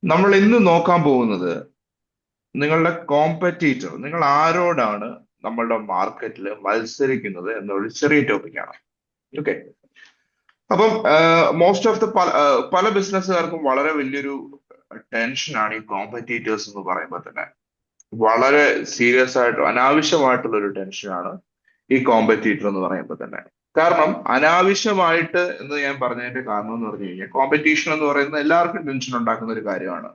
നമ്മൾ ഇന്ന് നോക്കാൻ പോകുന്നത് നിങ്ങളുടെ കോമ്പറ്റീറ്റർ, നിങ്ങൾ ആരോടാണ് നമ്മളുടെ മാർക്കറ്റിൽ മത്സരിക്കുന്നത് എന്നൊരു ചെറിയ ടോപ്പിക്കാണ്. ഓക്കെ. അപ്പം മോസ്റ്റ് ഓഫ് ദ പല ബിസിനസ്സുകാർക്കും വളരെ വലിയൊരു ടെൻഷനാണ് ഈ കോമ്പറ്റീറ്റേഴ്സ് എന്ന് പറയുമ്പോൾ തന്നെ. വളരെ സീരിയസ് ആയിട്ട് അനാവശ്യമായിട്ടുള്ള ഒരു ടെൻഷനാണ് ഈ കോമ്പറ്റീറ്റർ എന്ന് പറയുമ്പോൾ തന്നെ. കാരണം അനാവശ്യമായിട്ട് എന്ന് ഞാൻ പറഞ്ഞതിന്റെ കാരണം എന്ന് പറഞ്ഞു കഴിഞ്ഞാൽ, കോമ്പറ്റീഷൻ എന്ന് പറയുന്നത് എല്ലാവർക്കും ടെൻഷൻ ഉണ്ടാക്കുന്ന ഒരു കാര്യമാണ്,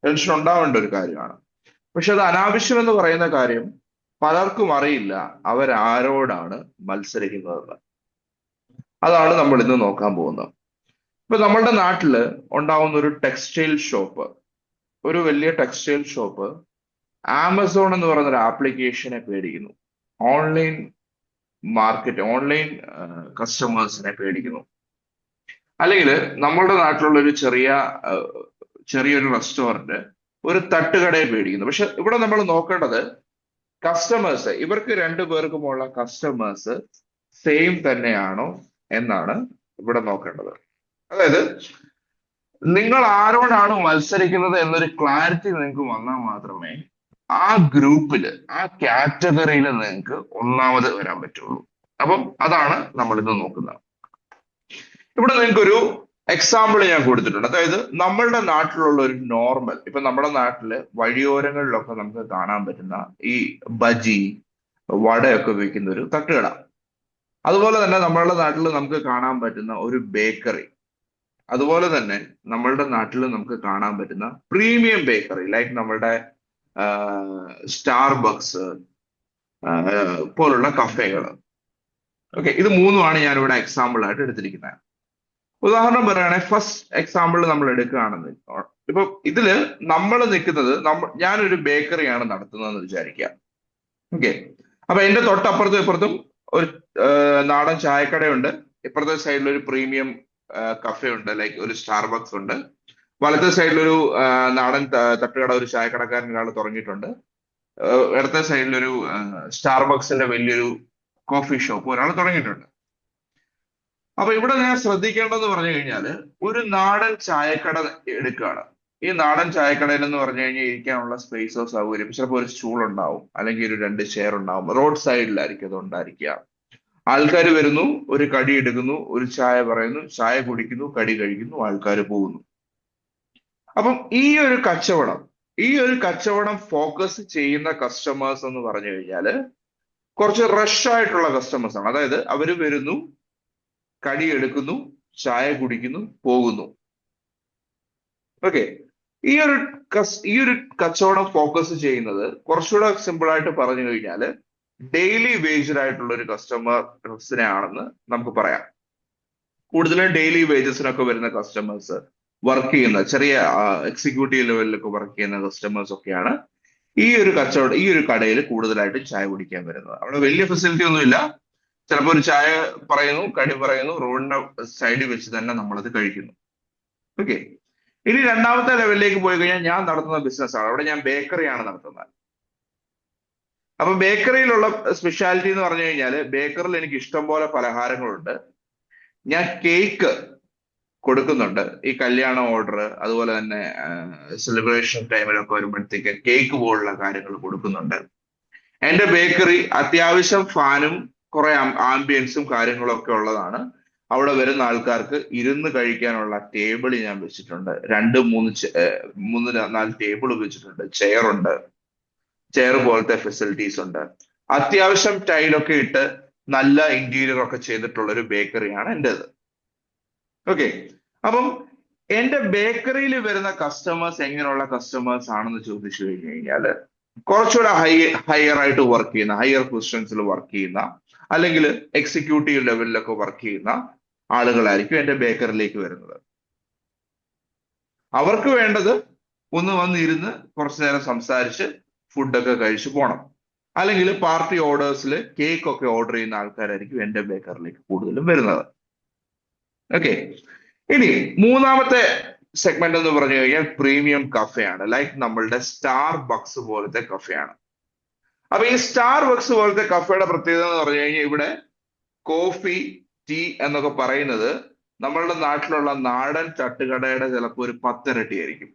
ടെൻഷൻ ഉണ്ടാവേണ്ട ഒരു കാര്യമാണ്. പക്ഷെ അത് അനാവശ്യം എന്ന് പറയുന്ന കാര്യം പലർക്കും അറിയില്ല അവരാരോടാണ് മത്സരിക്കുന്നതെന്ന്. അതാണ് നമ്മൾ ഇന്ന് നോക്കാൻ പോകുന്നത്. ഇപ്പൊ നമ്മളുടെ നാട്ടില് ഉണ്ടാവുന്ന ഒരു ടെക്സ്റ്റൈൽ ഷോപ്പ്, ഒരു വലിയ ടെക്സ്റ്റൈൽ ഷോപ്പ് ആമസോൺ എന്ന് പറയുന്ന ഒരു ആപ്ലിക്കേഷനെ പേടിക്കുന്നു. ഓൺലൈൻ മാർക്കറ്റ്, ഓൺലൈൻ കസ്റ്റമേഴ്സിനെ പേടിക്കുന്നു. അല്ലെങ്കിൽ നമ്മളുടെ നാട്ടിലുള്ള ഒരു ചെറിയൊരു റെസ്റ്റോറന്റ് ഒരു തട്ടുകടയെ പേടിക്കുന്നു. പക്ഷെ ഇവിടെ നമ്മൾ നോക്കേണ്ടത് കസ്റ്റമേഴ്സ്, ഇവർക്ക് രണ്ടുപേർക്കുമുള്ള കസ്റ്റമേഴ്സ് സെയിം തന്നെയാണോ എന്നാണ് ഇവിടെ നോക്കേണ്ടത്. അതായത് നിങ്ങൾ ആരോടാണ് മത്സരിക്കുന്നത് എന്നൊരു ക്ലാരിറ്റി നിങ്ങൾക്ക് വന്നാൽ മാത്രമേ ആ ഗ്രൂപ്പില്, ആ കാറ്റഗറിയിൽ നിങ്ങൾക്ക് ഒന്നാമത് വരാൻ പറ്റുള്ളൂ. അപ്പം അതാണ് നമ്മൾ ഇന്ന് നോക്കുന്നത്. ഇവിടെ നിങ്ങൾക്കൊരു എക്സാമ്പിൾ ഞാൻ കൊടുത്തിട്ടുണ്ട്. അതായത് നമ്മളുടെ നാട്ടിലുള്ള ഒരു നോർമൽ, ഇപ്പൊ നമ്മുടെ നാട്ടില് വഴിയോരങ്ങളിലൊക്കെ നമുക്ക് കാണാൻ പറ്റുന്ന ഈ ബജി, വടയൊക്കെ വിൽക്കുന്ന ഒരു തട്ടുകട, അതുപോലെ തന്നെ നമ്മളുടെ നാട്ടിൽ നമുക്ക് കാണാൻ പറ്റുന്ന ഒരു ബേക്കറി, അതുപോലെ തന്നെ നമ്മളുടെ നാട്ടിൽ നമുക്ക് കാണാൻ പറ്റുന്ന പ്രീമിയം ബേക്കറി ലൈക്ക് നമ്മളുടെ സ്റ്റാർബക്സ് പോലുള്ള കഫേകൾ. ഓക്കെ, ഇത് മൂന്നുമാണ് ഞാൻ ഇവിടെ എക്സാമ്പിൾ ആയിട്ട് എടുത്തിരിക്കുന്നത്. ഉദാഹരണം പറയുകയാണെങ്കിൽ, ഫസ്റ്റ് എക്സാമ്പിൾ നമ്മൾ എടുക്കുകയാണെന്ന്, ഇപ്പൊ ഇതില് നമ്മൾ നിൽക്കുന്നത്, ഞാനൊരു ബേക്കറിയാണ് നടത്തുന്നതെന്ന് വിചാരിക്കാം. ഓക്കെ. അപ്പൊ എന്റെ തൊട്ടപ്പുറത്തും ഇപ്പുറത്തും ഒരു നാടൻ ചായക്കടയുണ്ട്. ഇപ്പുറത്തെ സൈഡിൽ ഒരു പ്രീമിയം കഫേ ഉണ്ട്, ലൈക്ക് ഒരു സ്റ്റാർബക്സ് ഉണ്ട്. വലത്തെ സൈഡിൽ ഒരു നാടൻ തട്ടുകട, ഒരു ചായക്കടക്കാരൻ ഒരാൾ തുടങ്ങിയിട്ടുണ്ട്. ഇടത്തെ സൈഡിൽ ഒരു സ്റ്റാർബക്സിന്റെ വലിയൊരു കോഫി ഷോപ്പ് ഒരാൾ തുടങ്ങിയിട്ടുണ്ട്. അപ്പൊ ഇവിടെ ഞാൻ ശ്രദ്ധിക്കേണ്ടതെന്ന് പറഞ്ഞു കഴിഞ്ഞാൽ, ഒരു നാടൻ ചായക്കട എടുക്കുകയാണ്. ഈ നാടൻ ചായക്കടയിൽ എന്ന് പറഞ്ഞു കഴിഞ്ഞാൽ ഇരിക്കാനുള്ള സ്പേസോ സൗകര്യം, ചിലപ്പോൾ ഒരു സ്റ്റൂൾ ഉണ്ടാവും, അല്ലെങ്കിൽ ഒരു രണ്ട് ചെയർ ഉണ്ടാവും. റോഡ് സൈഡിലായിരിക്കും അത് ഉണ്ടായിരിക്കുക. ആൾക്കാർ വരുന്നു, ഒരു കടി എടുക്കുന്നു, ഒരു ചായ പറയുന്നു, ചായ കുടിക്കുന്നു, കടി കഴിക്കുന്നു, ആൾക്കാർ പോകുന്നു. അപ്പം ഈ ഒരു കച്ചവടം ഫോക്കസ് ചെയ്യുന്ന കസ്റ്റമേഴ്സ് എന്ന് പറഞ്ഞു കഴിഞ്ഞാൽ കുറച്ച് റഷ് ആയിട്ടുള്ള കസ്റ്റമേഴ്സ് ആണ്. അതായത് അവർ വരുന്നു, കടി എടുക്കുന്നു, ചായ കുടിക്കുന്നു, പോകുന്നു. ഓക്കെ. ഈ ഒരു കച്ചവടം ഫോക്കസ് ചെയ്യുന്നത്, കുറച്ചുകൂടെ സിമ്പിൾ ആയിട്ട് പറഞ്ഞു കഴിഞ്ഞാൽ, ഡെയിലി വേജ്ഡ് ആയിട്ടുള്ള ഒരു കസ്റ്റമേഴ്സിനെ ആണെന്ന് നമുക്ക് പറയാം. കൂടുതലും ഡെയിലി വേജസിനൊക്കെ വരുന്ന കസ്റ്റമേഴ്സ്, വർക്ക് ചെയ്യുന്ന ചെറിയ എക്സിക്യൂട്ടീവ് ലെവലിലൊക്കെ വർക്ക് ചെയ്യുന്ന കസ്റ്റമേഴ്സ് ഒക്കെയാണ് ഈ ഒരു കടയിൽ കൂടുതലായിട്ട് ചായ കുടിക്കാൻ വരുന്നത്. അവിടെ വലിയ ഫെസിലിറ്റി ഒന്നുമില്ല. ചിലപ്പോൾ ഒരു ചായ പറയുന്നു, കടി പറയുന്നു, റോഡിന്റെ സൈഡിൽ വെച്ച് തന്നെ നമ്മളത് കഴിക്കുന്നു. ഓക്കെ. ഇനി രണ്ടാമത്തെ ലെവലിലേക്ക് പോയി കഴിഞ്ഞാൽ, ഞാൻ നടത്തുന്ന ബിസിനസ് ആണ്, അവിടെ ഞാൻ ബേക്കറിയാണ് നടത്തുന്നത്. അപ്പൊ ബേക്കറിയിലുള്ള സ്പെഷ്യാലിറ്റി എന്ന് പറഞ്ഞു കഴിഞ്ഞാൽ, ബേക്കറിയിൽ എനിക്ക് ഇഷ്ടം പോലെ പലഹാരങ്ങളുണ്ട്. ഞാൻ കേക്ക് കൊടുക്കുന്നുണ്ട്. ഈ കല്യാണ ഓർഡർ, അതുപോലെ തന്നെ സെലിബ്രേഷൻ ടൈമിലൊക്കെ വരുമ്പോഴത്തേക്ക് കേക്ക് പോലുള്ള കാര്യങ്ങൾ കൊടുക്കുന്നുണ്ട്. എന്റെ ബേക്കറി അത്യാവശ്യം ഫാനും കുറെ ആംബിയൻസും കാര്യങ്ങളും ഒക്കെ ഉള്ളതാണ്. അവിടെ വരുന്ന ആൾക്കാർക്ക് ഇരുന്ന് കഴിക്കാനുള്ള ടേബിൾ ഞാൻ വെച്ചിട്ടുണ്ട്. മൂന്ന് നാല് ടേബിൾ വെച്ചിട്ടുണ്ട്. ചെയറുണ്ട്, ചെയർ പോലത്തെ ഫെസിലിറ്റീസ് ഉണ്ട്. അത്യാവശ്യം ടൈലൊക്കെ ഇട്ട് നല്ല ഇന്റീരിയർ ഒക്കെ ചെയ്തിട്ടുള്ള ഒരു ബേക്കറിയാണ് എന്റേത്. ഓക്കെ. അപ്പം എന്റെ ബേക്കറിയിൽ വരുന്ന കസ്റ്റമേഴ്സ് എങ്ങനെയുള്ള കസ്റ്റമേഴ്സ് ആണെന്ന് ചോദിച്ചു കഴിഞ്ഞു കഴിഞ്ഞാൽ, കുറച്ചുകൂടെ ഹയർ ആയിട്ട് വർക്ക് ചെയ്യുന്ന, ഹയർ പൊസിഷൻസിൽ വർക്ക് ചെയ്യുന്ന, അല്ലെങ്കിൽ എക്സിക്യൂട്ടീവ് ലെവലിലൊക്കെ വർക്ക് ചെയ്യുന്ന ആളുകളായിരിക്കും എന്റെ ബേക്കറിയിലേക്ക് വരുന്നത്. അവർക്ക് വേണ്ടത് ഒന്ന് വന്നിരുന്ന് കുറച്ചു നേരം സംസാരിച്ച് ഫുഡൊക്കെ കഴിച്ചു പോകണം. അല്ലെങ്കിൽ പാർട്ടി ഓർഡേഴ്സിൽ കേക്ക് ഒക്കെ ഓർഡർ ചെയ്യുന്ന ആൾക്കാരായിരിക്കും എന്റെ ബേക്കറിലേക്ക് കൂടുതലും വരുന്നത്. ഓക്കെ. ഇനി മൂന്നാമത്തെ സെഗ്മെന്റ് എന്ന് പറഞ്ഞു കഴിഞ്ഞാൽ പ്രീമിയം കഫേയാണ്. ലൈക്ക് നമ്മളുടെ സ്റ്റാർ ബക്സ് പോലത്തെ കഫേയാണ്. അപ്പൊ ഈ സ്റ്റാർ ബക്സ് പോലത്തെ കഫേയുടെ പ്രത്യേകത എന്ന് പറഞ്ഞു കഴിഞ്ഞാൽ, ഇവിടെ കോഫി, ടീ എന്നൊക്കെ പറയുന്നത് നമ്മളുടെ നാട്ടിലുള്ള നാടൻ തട്ടുകടയുടെ ചിലപ്പോൾ ഒരു 10 ഇരട്ടി ആയിരിക്കും.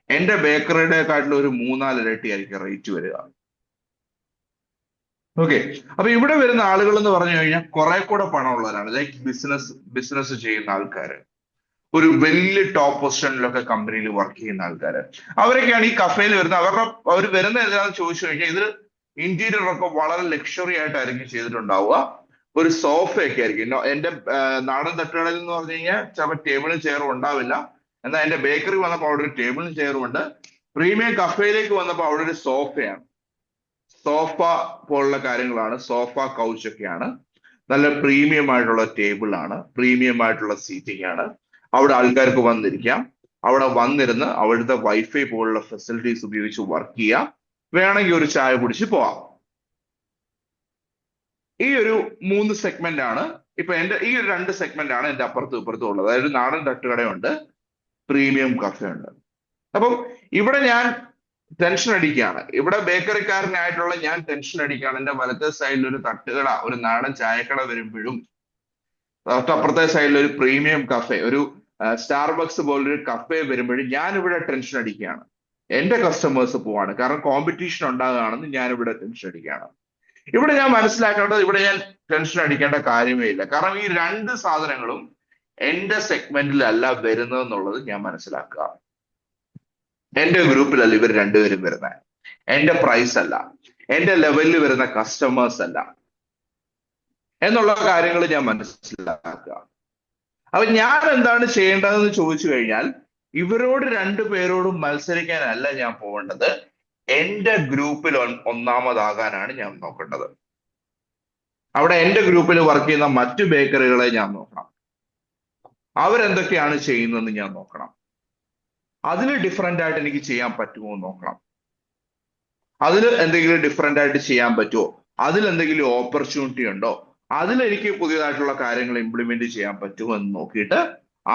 എന്റെ ബേക്കറിയുടെക്കാട്ടിലും ഒരു 3-4 ഇരട്ടി ആയിരിക്കും റേറ്റ് വരിക. ഓക്കെ. അപ്പൊ ഇവിടെ വരുന്ന ആളുകൾ എന്ന് പറഞ്ഞു കഴിഞ്ഞാൽ കുറെ കൂടെ പണമുള്ളവരാണ്. ലൈക്ക് ബിസിനസ് ചെയ്യുന്ന ആൾക്കാര്, ഒരു വലിയ ടോപ്പ് പൊസിഷനിലൊക്കെ കമ്പനിയിൽ വർക്ക് ചെയ്യുന്ന ആൾക്കാര്, അവരൊക്കെയാണ് ഈ കഫേയിൽ വരുന്നത്. അവർ വരുന്ന എന്താണെന്ന് ചോദിച്ചു കഴിഞ്ഞാൽ ഇത് ഇന്റീരിയർ ഒക്കെ വളരെ ലക്ഷറി ആയിട്ടായിരിക്കും ചെയ്തിട്ടുണ്ടാവുക. ഒരു സോഫയൊക്കെ ആയിരിക്കും. എന്റെ നാടൻ തട്ടുകടയിൽ എന്ന് പറഞ്ഞു കഴിഞ്ഞാൽ ചിലപ്പോൾ ടേബിളും ചെയറും ഉണ്ടാവില്ല. എന്നാൽ എന്റെ ബേക്കറി വന്നപ്പോൾ അവിടെ ഒരു ടേബിളും ചെയറും ഉണ്ട്. പ്രീമിയം കഫേയിലേക്ക് വന്നപ്പോൾ അവിടെ ഒരു സോഫയാണ്. സോഫ പോലുള്ള കാര്യങ്ങളാണ്, സോഫ കൗച്ച് ഒക്കെയാണ്. നല്ല പ്രീമിയം ആയിട്ടുള്ള ടേബിൾ ആണ്, പ്രീമിയം ആയിട്ടുള്ള സീറ്റിംഗ് ആണ്. അവിടെ ആൾക്കാർക്ക് വന്നിരിക്കാം, അവിടെ വന്നിരുന്ന് അവിടുത്തെ വൈഫൈ പോലുള്ള ഫെസിലിറ്റീസ് ഉപയോഗിച്ച് വർക്ക് ചെയ്യാം, വേണമെങ്കിൽ ഒരു ചായ കുടിച്ച് പോവാം. ഈ ഒരു 3 സെഗ്മെന്റ് ആണ് ഇപ്പൊ ഈ ഒരു 2 സെഗ്മെന്റ് ആണ് എന്റെ അപ്പുറത്തും ഇപ്പുറത്തും ഉള്ളത്. അതായത് നാടൻ തട്ടുകടയുണ്ട്, പ്രീമിയം കഫേ ഉണ്ട്. അപ്പം ഇവിടെ ഞാൻ ടെൻഷൻ അടിക്കുകയാണ്. ഇവിടെ ബേക്കറിക്കാരനായിട്ടുള്ള ഞാൻ ടെൻഷൻ അടിക്കുകയാണ്. എന്റെ വലത്തെ സൈഡിൽ ഒരു തട്ടുകട, ഒരു നാടൻ ചായക്കട വരുമ്പോഴും തൊട്ടപ്പുറത്തെ സൈഡിൽ ഒരു പ്രീമിയം കഫേ, ഒരു സ്റ്റാർബക്സ് പോലൊരു കഫേ വരുമ്പോഴും ഞാൻ ഇവിടെ ടെൻഷൻ അടിക്കുകയാണ്. എന്റെ കസ്റ്റമേഴ്സ് പോവാണ്, കാരണം കോമ്പറ്റീഷൻ ഉണ്ടാകുകയാണെന്ന് ഞാൻ ഇവിടെ ടെൻഷൻ അടിക്കുകയാണ്. ഇവിടെ ഞാൻ മനസ്സിലാക്കേണ്ടത്, ഇവിടെ ഞാൻ ടെൻഷൻ അടിക്കേണ്ട കാര്യമേ ഇല്ല. കാരണം ഈ 2 സാധനങ്ങളും എന്റെ സെഗ്മെന്റിലല്ല വരുന്നതെന്നുള്ളത് ഞാൻ മനസ്സിലാക്കുക. എന്റെ ഗ്രൂപ്പിലല്ല ഇവർ രണ്ടുപേരും വരുന്നത്. എന്റെ പ്രൈസ് അല്ല, എന്റെ ലെവലിൽ വരുന്ന കസ്റ്റമേഴ്സ് അല്ല എന്നുള്ള കാര്യങ്ങൾ ഞാൻ മനസ്സിലാക്കുക. അപ്പൊ ഞാൻ എന്താണ് ചെയ്യേണ്ടതെന്ന് ചോദിച്ചു കഴിഞ്ഞാൽ, ഇവരോട് 2 പേരോടും മത്സരിക്കാനല്ല ഞാൻ പോകേണ്ടത്. എന്റെ ഗ്രൂപ്പിൽ ഒന്നാമതാകാനാണ് ഞാൻ നോക്കേണ്ടത്. അവിടെ എന്റെ ഗ്രൂപ്പിൽ വർക്ക് ചെയ്യുന്ന മറ്റു ബേക്കറികളെ ഞാൻ നോക്കണം. അവരെന്തൊക്കെയാണ് ചെയ്യുന്നതെന്ന് ഞാൻ നോക്കണം. അതിൽ ഡിഫറെന്റ് ആയിട്ട് എനിക്ക് ചെയ്യാൻ പറ്റുമോ എന്ന് നോക്കണം. അതിൽ എന്തെങ്കിലും ഡിഫറെന്റ് ആയിട്ട് ചെയ്യാൻ പറ്റുമോ, അതിൽ എന്തെങ്കിലും ഓപ്പർച്യൂണിറ്റി ഉണ്ടോ, അതിൽ എനിക്ക് പുതിയതായിട്ടുള്ള കാര്യങ്ങൾ ഇംപ്ലിമെന്റ് ചെയ്യാൻ പറ്റുമോ എന്ന് നോക്കിയിട്ട്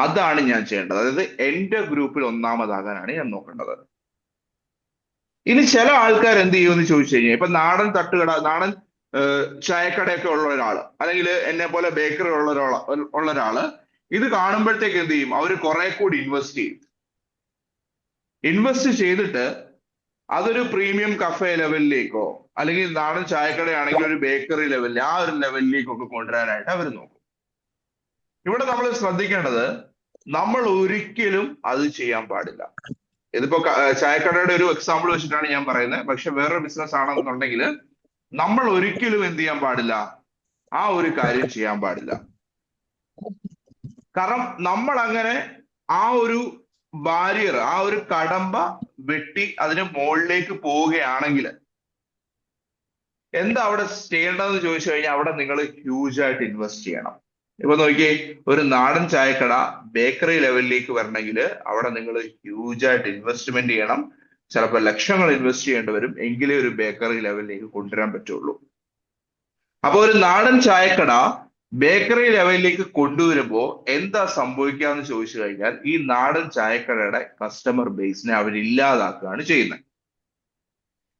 അതാണ് ഞാൻ ചെയ്യേണ്ടത്. അതായത് എന്റെ ഗ്രൂപ്പിൽ ഒന്നാമതാകാനാണ് ഞാൻ നോക്കേണ്ടത്. ഇനി ചില ആൾക്കാർ എന്ത് ചെയ്യുമെന്ന് ചോദിച്ചു കഴിഞ്ഞാൽ, ഇപ്പൊ നാടൻ തട്ടുകട, നാടൻ ചായക്കടയൊക്കെ ഉള്ള ഒരാള്, അല്ലെങ്കിൽ എന്നെ പോലെ ബേക്കറി ഉള്ള ഒരാള് ഇത് കാണുമ്പോഴത്തേക്ക് എന്ത് ചെയ്യും, അവർ കുറെ കൂടി ഇൻവെസ്റ്റ് ചെയ്തിട്ട് അതൊരു പ്രീമിയം കഫേ ലെവലിലേക്കോ, അല്ലെങ്കിൽ നാടൻ ചായക്കടയാണെങ്കിൽ ഒരു ബേക്കറി ലെവലിൽ, ആ ഒരു ലെവലിലേക്കൊക്കെ കൊണ്ടുവരാനായിട്ട് അവർ നോക്കും. ഇവിടെ നമ്മൾ ശ്രദ്ധിക്കേണ്ടത്, നമ്മൾ ഒരിക്കലും അത് ചെയ്യാൻ പാടില്ല. ഇതിപ്പോ ചായക്കടയുടെ ഒരു എക്സാമ്പിൾ വെച്ചിട്ടാണ് ഞാൻ പറയുന്നത്. പക്ഷെ വേറൊരു ബിസിനസ് ആണെന്നുണ്ടെങ്കിൽ നമ്മൾ ഒരിക്കലും എന്ത് ചെയ്യാൻ പാടില്ല, ആ ഒരു കാര്യം ചെയ്യാൻ പാടില്ല. കാരണം നമ്മൾ അങ്ങനെ ആ ഒരു ബാരിയർ, ആ ഒരു കടമ്പ വെട്ടി അതിന് മുകളിലേക്ക് പോവുകയാണെങ്കിൽ എന്താ അവിടെ ചെയ്യേണ്ടതെന്ന് ചോദിച്ചു കഴിഞ്ഞാൽ, അവിടെ നിങ്ങൾ ഹ്യൂജ് ആയിട്ട് ഇൻവെസ്റ്റ് ചെയ്യണം. ഇപ്പൊ നോക്കിയേ, ഒരു നാടൻ ചായക്കട ബേക്കറി ലെവലിലേക്ക് വരണമെങ്കിൽ അവിടെ നിങ്ങൾ ഹ്യൂജ് ആയിട്ട് ഇൻവെസ്റ്റ്മെന്റ് ചെയ്യണം. ചിലപ്പോൾ ലക്ഷങ്ങൾ ഇൻവെസ്റ്റ് ചെയ്യേണ്ടി വരും, എങ്കിലേ ഒരു ബേക്കറി ലെവലിലേക്ക് കൊണ്ടുവരാൻ പറ്റുള്ളൂ. അപ്പൊ ഒരു നാടൻ ചായക്കട ബേക്കറി ലെവലിലേക്ക് കൊണ്ടുവരുമ്പോൾ എന്താ സംഭവിക്കാന്ന് ചോദിച്ചു കഴിഞ്ഞാൽ, ഈ നാടൻ ചായക്കടയുടെ കസ്റ്റമർ ബേസിനെ അവരില്ലാതാക്കുകയാണ് ചെയ്യുന്നത്.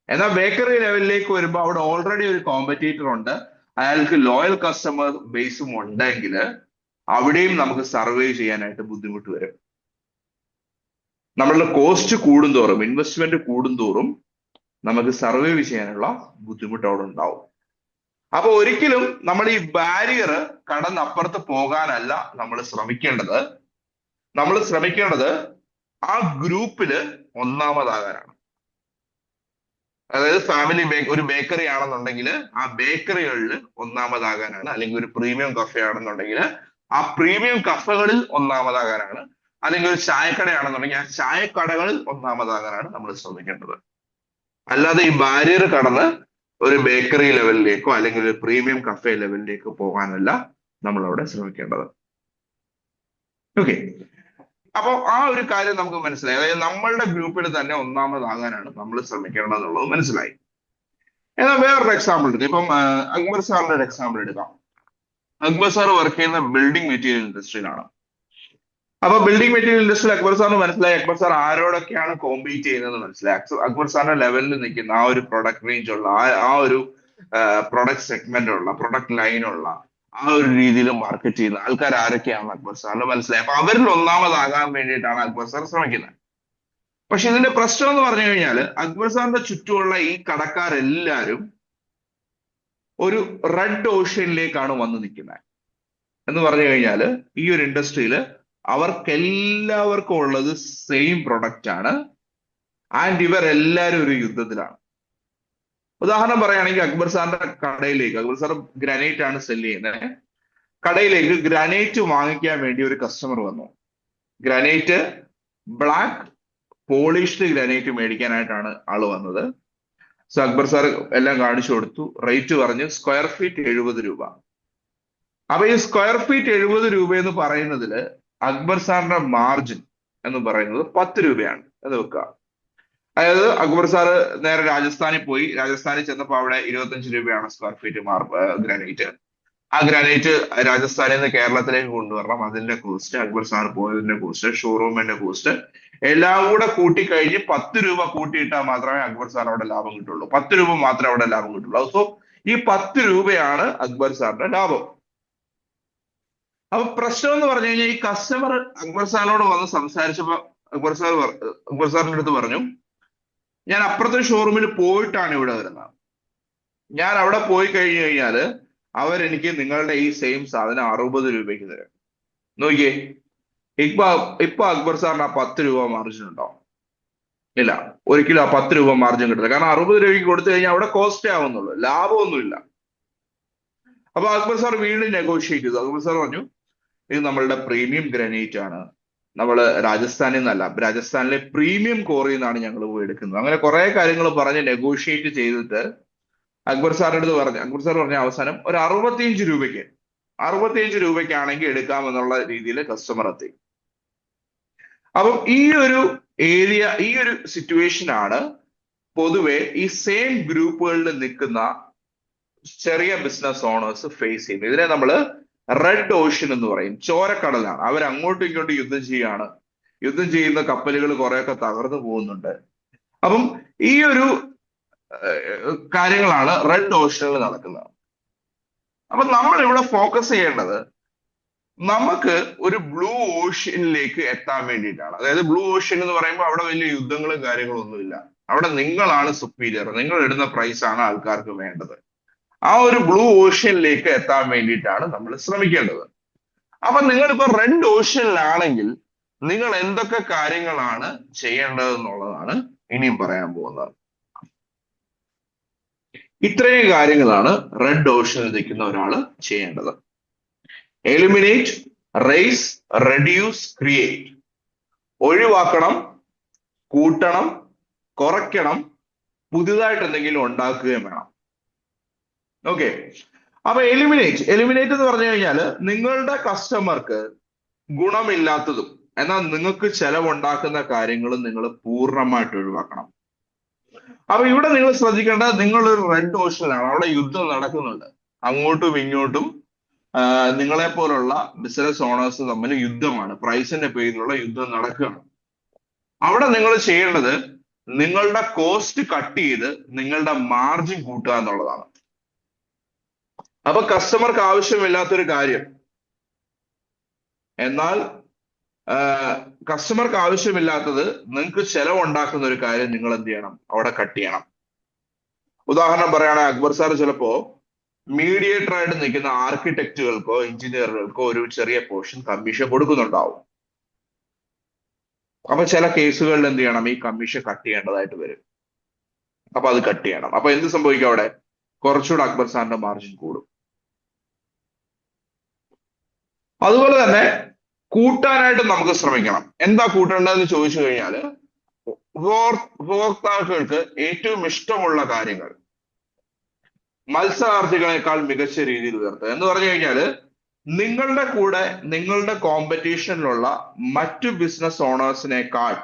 എന്നാൽ ബേക്കറി ലെവലിലേക്ക് വരുമ്പോൾ അവിടെ ഓൾറെഡി ഒരു കോമ്പറ്റീറ്റർ ഉണ്ട്, അയാൾക്ക് ലോയൽ കസ്റ്റമർ ബേസും ഉണ്ടെങ്കിൽ അവിടെയും നമുക്ക് സർവൈവ് ചെയ്യാനായിട്ട് ബുദ്ധിമുട്ട് വരും. നമ്മളുടെ കോസ്റ്റ് കൂടുന്തോറും, ഇൻവെസ്റ്റ്മെന്റ് കൂടുന്തോറും നമുക്ക് സർവൈവ് ചെയ്യാനുള്ള ബുദ്ധിമുട്ട് അവിടെ ഉണ്ടാവും. അപ്പൊ ഒരിക്കലും നമ്മൾ ഈ ബാരിയർ കടന്നപ്പുറത്ത് പോകാനല്ല നമ്മൾ ശ്രമിക്കേണ്ടത്. നമ്മൾ ശ്രമിക്കേണ്ടത് ആ ഗ്രൂപ്പില് ഒന്നാമതാകാനാണ്. അതായത് ഫാമിലി ഒരു ബേക്കറി ആണെന്നുണ്ടെങ്കിൽ ആ ബേക്കറികളിൽ ഒന്നാമതാകാനാണ്, അല്ലെങ്കിൽ ഒരു പ്രീമിയം കഫേ ആണെന്നുണ്ടെങ്കിൽ ആ പ്രീമിയം കഫകളിൽ ഒന്നാമതാകാനാണ്, അല്ലെങ്കിൽ ഒരു ചായക്കടയാണെന്നുണ്ടെങ്കിൽ ആ ചായക്കടകളിൽ ഒന്നാമതാകാനാണ് നമ്മൾ ശ്രമിക്കേണ്ടത്. അല്ലാതെ ഈ ബാരിയർ കടന്ന് ഒരു ബേക്കറി ലെവലിലേക്കോ അല്ലെങ്കിൽ ഒരു പ്രീമിയം കഫേ ലെവലിലേക്കോ പോകാനല്ല നമ്മൾ അവിടെ ശ്രമിക്കേണ്ടത്. ഓക്കെ. അപ്പൊ ആ ഒരു കാര്യം നമുക്ക് മനസ്സിലായി. അതായത് നമ്മളുടെ ഗ്രൂപ്പിൽ തന്നെ ഒന്നാമതാകാനാണ് നമ്മൾ ശ്രമിക്കേണ്ടത് എന്നുള്ളത് മനസ്സിലായി. എന്നാൽ വേറൊരു എക്സാമ്പിൾ എടുക്കാം. ഇപ്പം അക്ബർ സാറിന്റെ ഒരു എക്സാമ്പിൾ എടുക്കാം. അക്ബർ സാർ വർക്ക് ചെയ്യുന്ന ബിൽഡിംഗ് മെറ്റീരിയൽ ഇൻഡസ്ട്രിയിലാണ്. അപ്പൊ ബിൽഡിംഗ് മെറ്റീരിയൽ ഇൻഡസ്ട്രിയിൽ അക്ബർ സാറിന് മനസ്സിലായി അക്ബർ സാർ ആരോടൊക്കെയാണ് കോമ്പീറ്റ് ചെയ്യുന്നതെന്ന് മനസ്സിലായി. അക്ബർ സാറിന്റെ ലെവലിൽ നിൽക്കുന്ന ആ ഒരു പ്രൊഡക്റ്റ് റേഞ്ച് ഉള്ള, ആ ഒരു പ്രൊഡക്റ്റ് സെഗ്മെന്റ് ഉള്ള, പ്രൊഡക്റ്റ് ലൈനുള്ള ആ ഒരു രീതിയിൽ മാർക്കറ്റ് ചെയ്യുന്ന ആൾക്കാർ ആരൊക്കെയാണെന്ന് അക്ബർ സാറിന് മനസ്സിലായി. അപ്പൊ അവരിൽ ഒന്നാമതാകാൻ വേണ്ടിയിട്ടാണ് അക്ബർ സാർ ശ്രമിക്കുന്നത്. പക്ഷെ ഇതിന്റെ പ്രശ്നം എന്ന് പറഞ്ഞു കഴിഞ്ഞാൽ അക്ബർ സാറിന്റെ ചുറ്റുമുള്ള ഈ കടക്കാരെല്ലാരും ഒരു റെഡ് ഓഷ്യനിലേക്കാണ് വന്ന് നിൽക്കുന്നത്. എന്ന് പറഞ്ഞു കഴിഞ്ഞാൽ ഈ ഒരു ഇൻഡസ്ട്രിയിൽ അവർക്കെല്ലാവർക്കും ഉള്ളത് സെയിം പ്രൊഡക്റ്റ് ആണ്. ആൻഡ് ഇവരെല്ലാരും ഒരു യുദ്ധത്തിലാണ്. ഉദാഹരണം പറയുകയാണെങ്കിൽ അക്ബർ സാറിന്റെ കടയിലേക്ക്, അക്ബർ സാർ ഗ്രാനൈറ്റ് ആണ് സെല് ചെയ്യുന്നത്, കടയിലേക്ക് ഗ്രാനൈറ്റ് വാങ്ങിക്കാൻ വേണ്ടി ഒരു കസ്റ്റമർ വന്നു. ഗ്രാനൈറ്റ് ബ്ലാക്ക് പോളിഷ്ഡ് ഗ്രാനൈറ്റ് മേടിക്കാനായിട്ടാണ് ആള് വന്നത്. സോ അക്ബർ സാർ എല്ലാം കാണിച്ചു കൊടുത്തു, റേറ്റ് പറഞ്ഞു. സ്ക്വയർ ഫീറ്റ് 70 രൂപ. അപ്പൊ ഈ സ്ക്വയർ ഫീറ്റ് 70 രൂപ എന്ന് പറയുന്നതില് അക്ബർ സാറിന്റെ മാർജിൻ എന്ന് പറയുന്നത് 10 രൂപയാണ്. അത് വെക്കുക. അതായത് അക്ബർ സാറ് നേരെ രാജസ്ഥാനിൽ പോയി. രാജസ്ഥാനിൽ ചെന്നപ്പോൾ അവിടെ 25 രൂപയാണ് സ്ക്വയർ ഫീറ്റ് ഗ്രാനൈറ്റ്. ആ ഗ്രാനൈറ്റ് രാജസ്ഥാനിൽ നിന്ന് കേരളത്തിലേക്ക് കൊണ്ടുവരണം. അതിന്റെ കോസ്റ്റ്, അക്ബർ സാർ പോയതിന്റെ കോസ്റ്റ്, ഷോറൂമിന്റെ കോസ്റ്റ് എല്ലാം കൂടെ കൂട്ടിക്കഴിഞ്ഞ് 10 രൂപ കൂട്ടിയിട്ടാൽ മാത്രമേ അക്ബർ സാർ അവിടെ ലാഭം കിട്ടുള്ളൂ. 10 രൂപ മാത്രമേ അവിടെ ലാഭം കിട്ടുള്ളൂ. സോ ഈ 10 രൂപയാണ് അക്ബർ സാറിന്റെ ലാഭം. അപ്പൊ പ്രശ്നം എന്ന് പറഞ്ഞു കഴിഞ്ഞാൽ ഈ കസ്റ്റമർ അക്ബർ സാറിനോട് വന്ന് സംസാരിച്ചപ്പോ അക്ബർ സാറിന്റെ അടുത്ത് പറഞ്ഞു, ഞാൻ അപ്പുറത്തെ ഷോറൂമിൽ പോയിട്ടാണ് ഇവിടെ വരുന്നത്. ഞാൻ അവിടെ പോയി കഴിഞ്ഞു കഴിഞ്ഞാല് അവരെനിക്ക് നിങ്ങളുടെ ഈ സെയിം സാധനം 60 രൂപയ്ക്ക് തരും. നോക്കിയേ, ഇപ്പൊ അക്ബർ സാറിന് ആ 10 രൂപ മാർജിൻ ഉണ്ടോ? ഇല്ല, ഒരിക്കലും ആ 10 രൂപ മാർജിൻ കിട്ടില്ല. കാരണം 60 രൂപയ്ക്ക് കൊടുത്തു കഴിഞ്ഞാൽ അവിടെ കോസ്റ്റേ ആവുന്നുള്ളൂ, ലാഭമൊന്നുമില്ല. അപ്പൊ അക്ബർ സാർ വീണ്ടും നെഗോഷിയേറ്റ് ചെയ്തു. അക്ബർ സാർ പറഞ്ഞു, ഇത് നമ്മളുടെ പ്രീമിയം ഗ്രാനൈറ്റ് ആണ്, നമ്മള് രാജസ്ഥാനിൽ നിന്നല്ല, രാജസ്ഥാനിലെ പ്രീമിയം കോറിയിൽ നിന്നാണ് ഞങ്ങൾ പോയി എടുക്കുന്നത്. അങ്ങനെ കുറെ കാര്യങ്ങൾ പറഞ്ഞ് നെഗോഷിയേറ്റ് ചെയ്തിട്ട് അക്ബർ സാറിന്റെ അടുത്ത് പറഞ്ഞു. അക്ബർ സാർ പറഞ്ഞ അവസാനം ഒരു 65 രൂപയ്ക്കാണെങ്കിൽ എടുക്കാമെന്നുള്ള രീതിയിൽ കസ്റ്റമർ എത്തി. അപ്പം ഈ ഒരു ഏരിയ, ഈ ഒരു സിറ്റുവേഷൻ ആണ് പൊതുവെ ഈ സെയിം ഗ്രൂപ്പുകളിൽ നിൽക്കുന്ന ചെറിയ ബിസിനസ് ഓണേഴ്സ് ഫേസ് ചെയ്യുന്നത്. ഇതിനെ നമ്മൾ റെഡ് ഓഷ്യൻ എന്ന് പറയും. ചോരക്കടലാണ്. അവർ അങ്ങോട്ടും ഇങ്ങോട്ടും യുദ്ധം ചെയ്യാണ്. യുദ്ധം ചെയ്യുന്ന കപ്പലുകൾ കുറെയൊക്കെ തകർന്നു പോകുന്നുണ്ട്. അപ്പം ഈ ഒരു കാര്യങ്ങളാണ് റെഡ് ഓഷ്യനിൽ നടക്കുന്നത്. അപ്പൊ നമ്മൾ ഇവിടെ ഫോക്കസ് ചെയ്യേണ്ടത് നമുക്ക് ഒരു ബ്ലൂ ഓഷ്യനിലേക്ക് എത്താൻ വേണ്ടിയിട്ടാണ്. അതായത് ബ്ലൂ ഓഷ്യൻ എന്ന് പറയുമ്പോൾ അവിടെ വലിയ യുദ്ധങ്ങളും കാര്യങ്ങളും ഒന്നുമില്ല. അവിടെ നിങ്ങളാണ് സുപ്പീരിയർ, നിങ്ങൾ ഇടുന്ന പ്രൈസ് ആണ് ആൾക്കാർക്ക് വേണ്ടത്. ആ ഒരു ബ്ലൂ ഓഷ്യനിലേക്ക് എത്താൻ വേണ്ടിയിട്ടാണ് നമ്മൾ ശ്രമിക്കേണ്ടത്. അപ്പൊ നിങ്ങളിപ്പോ റെഡ് ഓഷ്യനിലാണെങ്കിൽ നിങ്ങൾ എന്തൊക്കെ കാര്യങ്ങളാണ് ചെയ്യേണ്ടത് എന്നുള്ളതാണ് ഇനിയും പറയാൻ പോകുന്നത്. ഇത്രയും കാര്യങ്ങളാണ് റെഡ് ഓഷ്യനിൽ നിൽക്കുന്ന ഒരാൾ ചെയ്യേണ്ടത്. Eliminate, raise, reduce, create. ഒഴിവാക്കണം, കൂട്ടണം, കുറയ്ക്കണം, പുതിയതായിട്ട് എന്തെങ്കിലും ഉണ്ടാക്കുകയും വേണം. ഓക്കെ. അപ്പൊ എലിമിനേറ്റ് എന്ന് പറഞ്ഞു കഴിഞ്ഞാൽ നിങ്ങളുടെ കസ്റ്റമർക്ക് ഗുണമില്ലാത്തതും എന്നാൽ നിങ്ങൾക്ക് ചെലവുണ്ടാക്കുന്ന കാര്യങ്ങളും നിങ്ങൾ പൂർണ്ണമായിട്ട് ഒഴിവാക്കണം. അപ്പൊ ഇവിടെ നിങ്ങൾ ശ്രദ്ധിക്കേണ്ടത്, നിങ്ങളൊരു റെഡ് ഓഷ്യനിലാണ്, അവിടെ യുദ്ധം നടക്കുന്നുണ്ട്. അങ്ങോട്ടും ഇങ്ങോട്ടും നിങ്ങളെ പോലുള്ള ബിസിനസ് ഓണേഴ്സ് തമ്മിൽ യുദ്ധമാണ്, പ്രൈസിന്റെ പേരിലുള്ള യുദ്ധം നടക്കുകയാണ്. അവിടെ നിങ്ങൾ ചെയ്യേണ്ടത് നിങ്ങളുടെ കോസ്റ്റ് കട്ട് ചെയ്ത് നിങ്ങളുടെ മാർജിൻ കൂട്ടുക എന്നുള്ളതാണ്. അപ്പൊ കസ്റ്റമർക്ക് ആവശ്യമില്ലാത്തൊരു കാര്യം, എന്നാൽ കസ്റ്റമർക്ക് ആവശ്യമില്ലാത്തത് നിങ്ങൾക്ക് ചെലവുണ്ടാക്കുന്ന ഒരു കാര്യം നിങ്ങൾ എന്ത് ചെയ്യണം? അവിടെ കട്ട് ചെയ്യണം. ഉദാഹരണം പറയുകയാണെങ്കിൽ അക്ബർ സാർ ചിലപ്പോ മീഡിയേറ്റർ ആയിട്ട് നിൽക്കുന്ന ആർക്കിടെക്റ്റുകൾക്കോ എഞ്ചിനീയറുകൾക്കോ ഒരു ചെറിയ പോർഷൻ കമ്മീഷൻ കൊടുക്കുന്നുണ്ടാവും. അപ്പൊ ചില കേസുകളിൽ എന്ത് ചെയ്യണം? ഈ കമ്മീഷൻ കട്ട് ചെയ്യേണ്ടതായിട്ട് വരും. അപ്പൊ അത് കട്ട് ചെയ്യണം. അപ്പൊ എന്ത് സംഭവിക്കും? അവിടെ കുറച്ചുകൂടെ അക്ബർ സാറിന്റെ മാർജിൻ കൂടും. അതുപോലെ തന്നെ കൂട്ടാനായിട്ട് നമുക്ക് ശ്രമിക്കണം. എന്താ കൂട്ടേണ്ടതെന്ന് ചോദിച്ചു കഴിഞ്ഞാല് ഉപഭോക്താക്കൾക്ക് ഏറ്റവും ഇഷ്ടമുള്ള കാര്യങ്ങൾ മത്സരാർത്ഥികളെക്കാൾ മികച്ച രീതിയിൽ ഉയർത്തുക. എന്ന് പറഞ്ഞു കഴിഞ്ഞാല് നിങ്ങളുടെ കൂടെ നിങ്ങളുടെ കോമ്പറ്റീഷനിലുള്ള മറ്റു ബിസിനസ് ഓണേഴ്സിനേക്കാൾ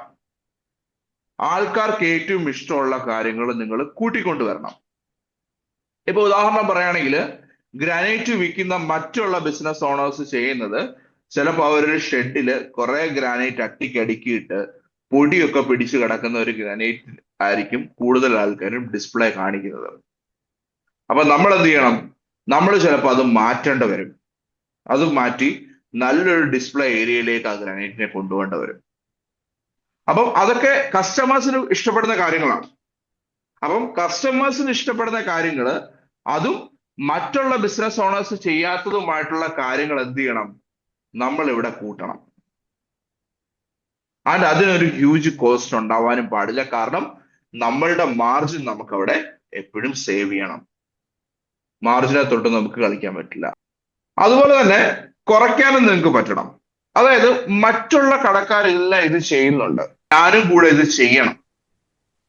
ആൾക്കാർക്ക് ഏറ്റവും ഇഷ്ടമുള്ള കാര്യങ്ങൾ നിങ്ങൾ കൂട്ടിക്കൊണ്ടുവരണം. ഇപ്പൊ ഉദാഹരണം പറയുകയാണെങ്കിൽ ഗ്രാനൈറ്റ് വിൽക്കുന്ന മറ്റുള്ള ബിസിനസ് ഓണേഴ്സ് ചെയ്യുന്നത്, ചിലപ്പോൾ അവരൊരു ഷെഡില് കുറെ ഗ്രാനൈറ്റ് അട്ടിക്കടുക്കിയിട്ട് പൊടിയൊക്കെ പിടിച്ചു കിടക്കുന്ന ഒരു ഗ്രാനൈറ്റ് ആയിരിക്കും കൂടുതൽ ആൾക്കാരും ഡിസ്പ്ലേ കാണിക്കുന്നത്. അപ്പൊ നമ്മൾ എന്ത് ചെയ്യണം? നമ്മൾ ചിലപ്പോൾ അത് മാറ്റേണ്ടി വരും. അത് മാറ്റി നല്ലൊരു ഡിസ്പ്ലേ ഏരിയയിലേക്ക് ആ ഗ്രാനൈറ്റിനെ കൊണ്ടുപോകേണ്ടി വരും. അപ്പം അതൊക്കെ കസ്റ്റമേഴ്സിന് ഇഷ്ടപ്പെടുന്ന കാര്യങ്ങളാണ്. അപ്പം കസ്റ്റമേഴ്സിന് ഇഷ്ടപ്പെടുന്ന കാര്യങ്ങൾ, അതും മറ്റുള്ള ബിസിനസ് ഓണേഴ്സ് ചെയ്യാത്തതുമായിട്ടുള്ള കാര്യങ്ങൾ എന്ത് ചെയ്യണം, നമ്മൾ ഇവിടെ കൂട്ടണം. ആൻഡ് അതിനൊരു ഹ്യൂജ് കോസ്റ്റ് ഉണ്ടാവാനും പാടില്ല. കാരണം നമ്മളുടെ മാർജിൻ നമുക്ക് അവിടെ എപ്പോഴും സേവ് ചെയ്യണം. മാർജിനെ തൊട്ട് നമുക്ക് കളിക്കാൻ പറ്റില്ല. അതുപോലെ തന്നെ കുറയ്ക്കാനും നിങ്ങൾക്ക് പറ്റണം. അതായത് മറ്റുള്ള കടക്കാരെല്ലാം ഇത് ചെയ്യുന്നുണ്ട്, ഞാനും കൂടെ ഇത് ചെയ്യണം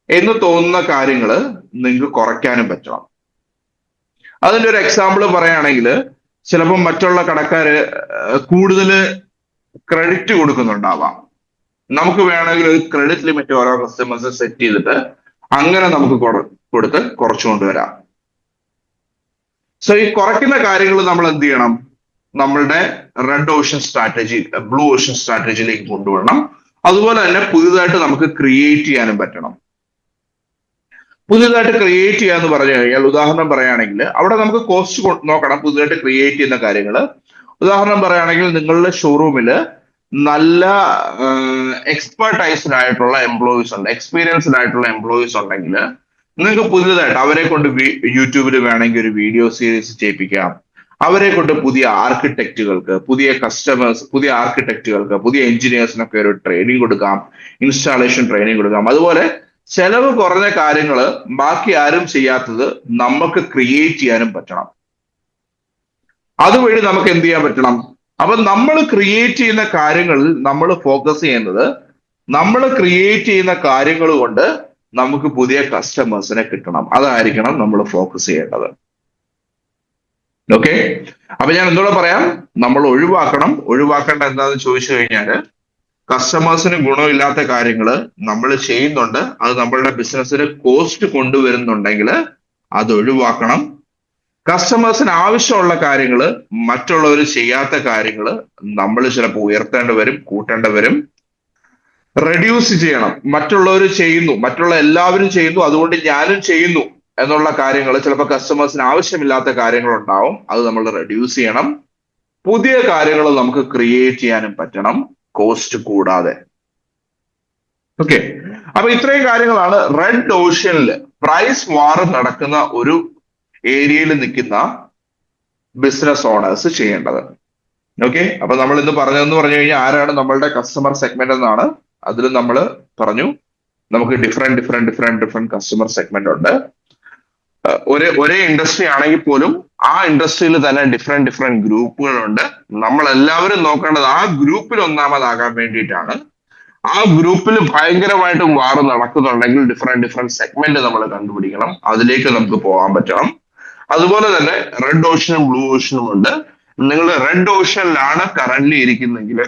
എന്ന് തോന്നുന്ന കാര്യങ്ങൾ നിങ്ങൾക്ക് കുറയ്ക്കാനും പറ്റണം. അതിന്റെ ഒരു എക്സാമ്പിൾ പറയുകയാണെങ്കിൽ, ചിലപ്പോൾ മറ്റുള്ള കടക്കാര് കൂടുതൽ ക്രെഡിറ്റ് കൊടുക്കുന്നുണ്ടാവാം. നമുക്ക് വേണമെങ്കിൽ ഒരു ക്രെഡിറ്റ് ലിമിറ്റ് ഓരോ കസ്റ്റമേഴ്സ് സെറ്റ് ചെയ്തിട്ട് അങ്ങനെ നമുക്ക് കൊടുത്ത് കുറച്ചു കൊണ്ടുവരാം. സോ ഈ കുറയ്ക്കുന്ന കാര്യങ്ങൾ നമ്മൾ എന്ത് ചെയ്യണം, നമ്മളുടെ red ocean strategy, blue ocean സ്ട്രാറ്റജിയിലേക്ക് കൊണ്ടുവരണം. അതുപോലെ തന്നെ പുതിയതായിട്ട് നമുക്ക് ക്രിയേറ്റ് ചെയ്യാനും പറ്റണം. പുതിയതായിട്ട് ക്രിയേറ്റ് ചെയ്യാന്ന് പറഞ്ഞു കഴിഞ്ഞാൽ, ഉദാഹരണം പറയുകയാണെങ്കിൽ അവിടെ നമുക്ക് കോസ്റ്റ് നോക്കണം. പുതിയതായിട്ട് ക്രിയേറ്റ് ചെയ്യുന്ന കാര്യങ്ങൾ, ഉദാഹരണം പറയുകയാണെങ്കിൽ നിങ്ങളുടെ ഷോറൂമിൽ നല്ല എക്സ്പെർട്ടൈസ്ഡ് ആയിട്ടുള്ള എംപ്ലോയീസ് ഉണ്ട്, എക്സ്പീരിയൻസ്ഡ് ആയിട്ടുള്ള എംപ്ലോയീസ് ഉണ്ടെങ്കിൽ നിങ്ങൾക്ക് പുതിയതായിട്ട് അവരെ കൊണ്ട് യൂട്യൂബിൽ വേണമെങ്കിൽ ഒരു വീഡിയോ സീരീസ് ചെയ്യിപ്പിക്കാം. അവരെ കൊണ്ട് പുതിയ ആർക്കിടെക്റ്റുകൾക്ക്, പുതിയ കസ്റ്റമേഴ്സ്, പുതിയ ആർക്കിടെക്റ്റുകൾക്ക്, പുതിയ എഞ്ചിനീയേഴ്സിനൊക്കെ ഒരു ട്രെയിനിങ് കൊടുക്കാം, ഇൻസ്റ്റാളേഷൻ ട്രെയിനിങ് കൊടുക്കാം. അതുപോലെ ചെലവ് കുറഞ്ഞ കാര്യങ്ങൾ ബാക്കി ആരും ചെയ്യാത്തത് നമുക്ക് ക്രിയേറ്റ് ചെയ്യാനും പറ്റണം. അതുവഴി നമുക്ക് എന്ത് ചെയ്യാൻ പറ്റണം, അപ്പൊ നമ്മൾ ക്രിയേറ്റ് ചെയ്യുന്ന കാര്യങ്ങളിൽ നമ്മൾ ഫോക്കസ് ചെയ്യുന്നത്, നമ്മൾ ക്രിയേറ്റ് ചെയ്യുന്ന കാര്യങ്ങൾ കൊണ്ട് നമുക്ക് പുതിയ കസ്റ്റമേഴ്സിനെ കിട്ടണം. അതായിരിക്കണം നമ്മൾ ഫോക്കസ് ചെയ്യേണ്ടത്. ഓക്കെ, അപ്പൊ ഞാൻ എന്തോടെ പറയാം, നമ്മൾ ഒഴിവാക്കേണ്ട എന്താണെന്ന് ചോദിച്ചു കഴിഞ്ഞാല്, കസ്റ്റമേഴ്സിന് ഗുണമില്ലാത്ത കാര്യങ്ങൾ നമ്മൾ ചെയ്യുന്നുണ്ട്, അത് നമ്മളുടെ ബിസിനസ്സിന് കോസ്റ്റ് കൊണ്ടുവരുന്നുണ്ടെങ്കിൽ അത് ഒഴിവാക്കണം. കസ്റ്റമേഴ്സിന് ആവശ്യമുള്ള കാര്യങ്ങൾ, മറ്റുള്ളവർ ചെയ്യാത്ത കാര്യങ്ങൾ നമ്മൾ ചിലപ്പോൾ ഉയർത്തേണ്ടി വരും, കൂട്ടേണ്ടി വരും. റെഡ്യൂസ് ചെയ്യണം. മറ്റുള്ളവർ ചെയ്യുന്നു, മറ്റുള്ള എല്ലാവരും ചെയ്യുന്നു, അതുകൊണ്ട് ഞാനും ചെയ്യുന്നു എന്നുള്ള കാര്യങ്ങൾ, ചിലപ്പോൾ കസ്റ്റമേഴ്സിന് ആവശ്യമില്ലാത്ത കാര്യങ്ങൾ ഉണ്ടാവും, അത് നമ്മൾ റെഡ്യൂസ് ചെയ്യണം. പുതിയ കാര്യങ്ങൾ നമുക്ക് ക്രിയേറ്റ് ചെയ്യാനും പറ്റണം, കോസ്റ്റ് കൂടാതെ. ഓക്കെ, അപ്പൊ ഇത്രയും കാര്യങ്ങളാണ് റെഡ് ഓഷ്യനിൽ പ്രൈസ് വാർ നടക്കുന്ന ഒരു ഏരിയയിൽ നിൽക്കുന്ന ബിസിനസ് ഓണേഴ്സ് ചെയ്യേണ്ടത്. ഓക്കെ, അപ്പൊ നമ്മൾ ഇന്ന് പറഞ്ഞതെന്ന് പറഞ്ഞു കഴിഞ്ഞാൽ, ആരാണ് നമ്മളുടെ കസ്റ്റമർ സെഗ്മെന്റ് എന്നാണ്. അതിൽ നമ്മൾ പറഞ്ഞു നമുക്ക് ഡിഫറെന്റ് കസ്റ്റമർ സെഗ്മെന്റ് ഉണ്ട്. ഒരേ ഇൻഡസ്ട്രി ആണെങ്കിൽ പോലും ആ ഇൻഡസ്ട്രിയിൽ തന്നെ ഡിഫറെന്റ് ഗ്രൂപ്പുകളുണ്ട്. നമ്മൾ എല്ലാവരും നോക്കേണ്ടത് ആ ഗ്രൂപ്പിൽ ഒന്നാമതാകാൻ വേണ്ടിയിട്ടാണ്. ആ ഗ്രൂപ്പിൽ ഭയങ്കരമായിട്ടും വാർ നടക്കുന്നുണ്ടെങ്കിൽ ഡിഫറെന്റ് സെഗ്മെന്റ് നമ്മൾ കണ്ടുപിടിക്കണം, അതിലേക്ക് നമുക്ക് പോകാൻ പറ്റണം. അതുപോലെ തന്നെ റെഡ് ഓഷനും ബ്ലൂ ഓഷനും ഉണ്ട്. നിങ്ങൾ റെഡ് ഓഷനിലാണ് കറന്റ് ഇരിക്കുന്നെങ്കിൽ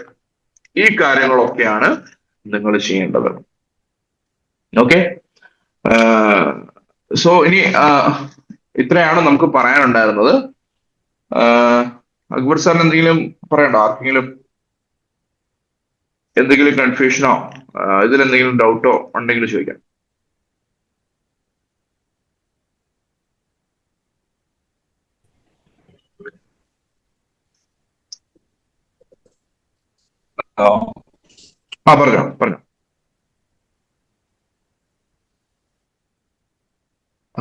ഈ കാര്യങ്ങളൊക്കെയാണ് നിങ്ങൾ ചെയ്യേണ്ടത്. ഓക്കെ, സോ ഇനി ഇത്രയാണ് നമുക്ക് പറയാനുണ്ടായിരുന്നത്. അക്ബർ സാറിന് എന്തെങ്കിലും പറയണ്ടോ? ആർക്കെങ്കിലും എന്തെങ്കിലും കൺഫ്യൂഷനോ ഇതിലെന്തെങ്കിലും ഡൗട്ടോ ഉണ്ടെങ്കിൽ ചോദിക്കാം. പറഞ്ഞോ.